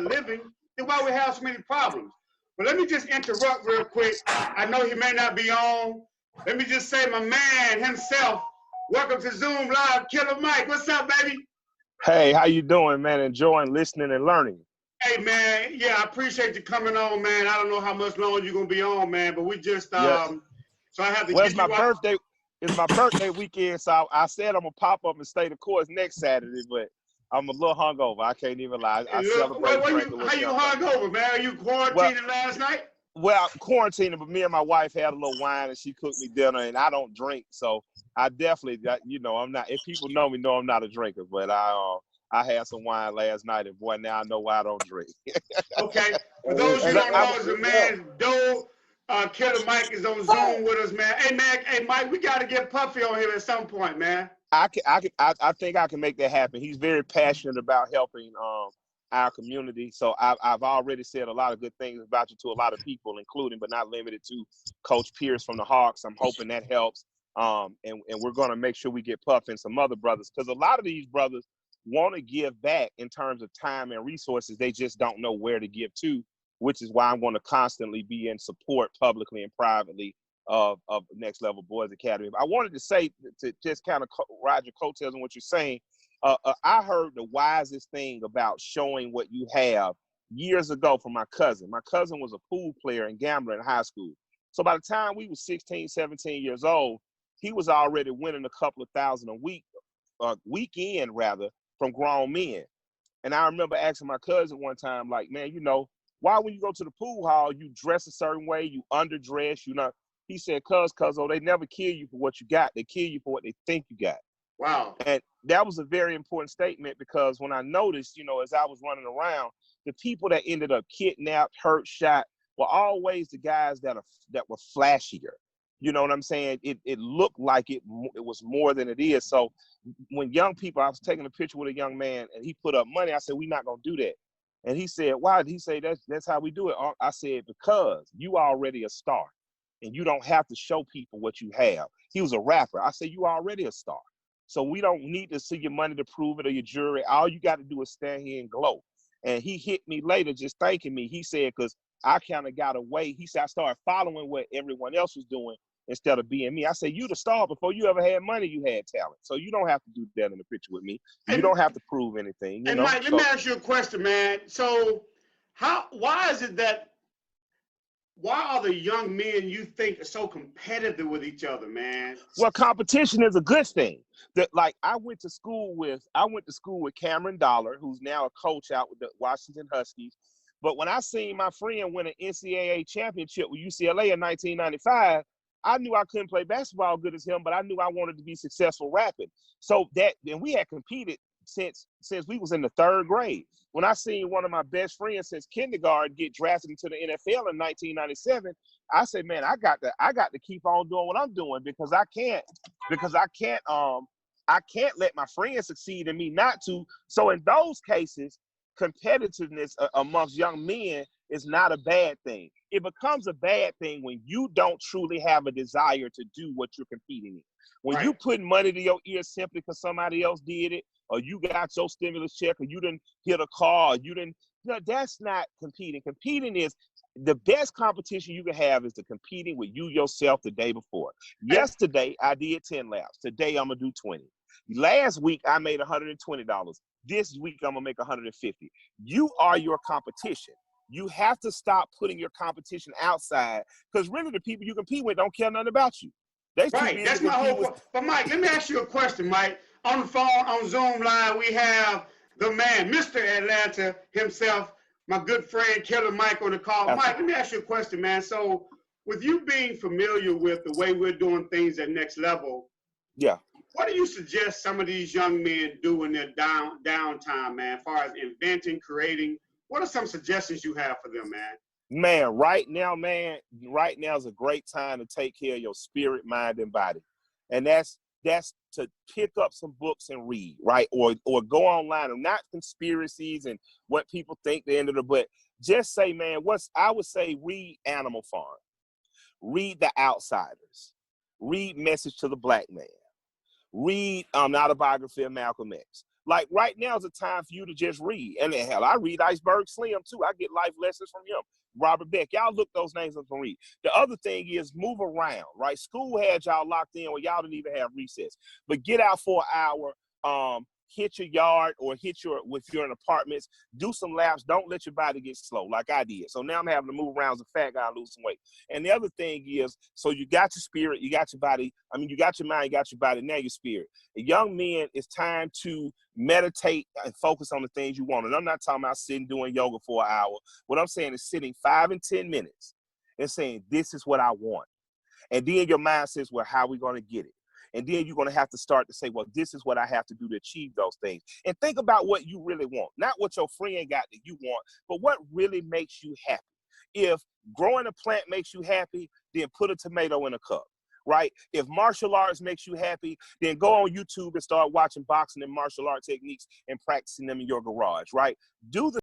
living, then why we have so many problems? But let me just interrupt real quick. I know he may not be on. Let me just say my man himself, welcome to Zoom Live, Killer Mike. What's up, baby? Hey, how you doing, man? Enjoying listening and learning. Hey, man. Yeah, I appreciate you coming on, man. I don't know how much longer you're going to be on, man, but we just, so I have to get you birthday. It's my birthday weekend, so I said I'm going to pop up and stay the course next Saturday, but I'm a little hungover. I can't even lie. I celebrate. How you hungover, man? Are you quarantining last night? Well, quarantining, but me and my wife had a little wine and she cooked me dinner, and I don't drink, so I definitely got, I'm not. If people know me, know I'm not a drinker, but I had some wine last night, and boy, now I know why I don't drink. Okay, for those who don't know, the man Doe, Killer Mike is on Zoom with us, man. Hey, Mike, we got to get Puffy on here at some point, man. I think I can make that happen. He's very passionate about helping our community. So I've already said a lot of good things about you to a lot of people, including but not limited to Coach Pierce from the Hawks. I'm hoping that helps. And we're going to make sure we get Puff and some other brothers, because a lot of these brothers want to give back in terms of time and resources. They just don't know where to give to, which is why I'm going to constantly be in support publicly and privately of Next Level Boys Academy. I wanted to say, to just kind of ride your coattails on what you're saying, I heard the wisest thing about showing what you have years ago from my cousin. My cousin was a pool player and gambler in high school. So by the time we were 16, 17 years old, he was already winning a couple of thousand a weekend rather, from grown men. And I remember asking my cousin one time, like, man, why when you go to the pool hall, you dress a certain way, you underdress, He said, cuz they never kill you for what you got. They kill you for what they think you got. Wow. And that was a very important statement, because when I noticed, as I was running around, the people that ended up kidnapped, hurt, shot were always the guys that were flashier. You know what I'm saying? It looked like it was more than it is. So when young people, I was taking a picture with a young man and he put up money. I said, we're not going to do that. And he said, why? He said, that's how we do it. I said, because you already a star and you don't have to show people what you have. He was a rapper. I said, you already a star. So we don't need to see your money to prove it or your jewelry. All you got to do is stand here and glow. And he hit me later just thanking me. He said, because I kind of got away. He said, I started following what everyone else was doing instead of being me. I said, you the star. Before you ever had money, you had talent. So you don't have to do that in the picture with me. You don't have to prove anything. And Mike, let me ask you a question, man. So why is it that, why are the young men you think are so competitive with each other, man? Well, competition is a good thing. Like I went to school with Cameron Dollar, who's now a coach out with the Washington Huskies. But when I seen my friend win an NCAA championship with UCLA in 1995, I knew I couldn't play basketball good as him, but I knew I wanted to be successful rapping. So and we had competed since we was in the third grade. When I seen one of my best friends since kindergarten get drafted into the NFL in 1997, I said, man, I got to keep on doing what I'm doing, because I can't let my friends succeed and me not to. So in those cases, competitiveness amongst young men is not a bad thing. It becomes a bad thing when you don't truly have a desire to do what you're competing in. When you put money to your ear simply because somebody else did it, or you got your stimulus check, or you didn't hit a car, or you didn't, that's not competing. Competing is the best competition you can have is the competing with you yourself the day before. Yesterday, I did 10 laps. Today, I'm going to do 20. Last week, I made $120. This week, I'm going to make $150. You are your competition. You have to stop putting your competition outside, because really the people you compete with don't care nothing about you. That's my whole point. But Mike, let me ask you a question, Mike. On the phone, on Zoom Live, we have the man, Mr. Atlanta himself, my good friend Killer Mike on the call. Mike, let me ask you a question, man. So with you being familiar with the way we're doing things at Next Level, what do you suggest some of these young men do in their downtime, man, as far as inventing, creating? What are some suggestions you have for them, man? Man, right now is a great time to take care of your spirit, mind, and body. And that's to pick up some books and read, right? Or go online, and not conspiracies and what people think the end of the, but just say, man, I would say read Animal Farm, read The Outsiders, read Message to the Black Man, read Autobiography of Malcolm X. Like right now is a time for you to just read. And hell, I read Iceberg Slim too. I get life lessons from him. Robert Beck, y'all look those names up and read. The other thing is move around, right? School had y'all locked in where y'all didn't even have recess. But get out for an hour, hit your yard or hit your, if you're in apartments, do some laps. Don't let your body get slow like I did. So now I'm having to move around as a fat guy and lose some weight. And the other thing is, so you got your spirit, you got your body. I mean, you got your mind, you got your body, now your spirit. The young men, it's time to meditate and focus on the things you want. And I'm not talking about sitting doing yoga for an hour. What I'm saying is sitting 5 and 10 minutes and saying, this is what I want. And then your mind says, well, how are we going to get it? And then you're going to have to start to say, well, this is what I have to do to achieve those things. And think about what you really want. Not what your friend got that you want, but what really makes you happy. If growing a plant makes you happy, then put a tomato in a cup, right? If martial arts makes you happy, then go on YouTube and start watching boxing and martial art techniques and practicing them in your garage, right? Do the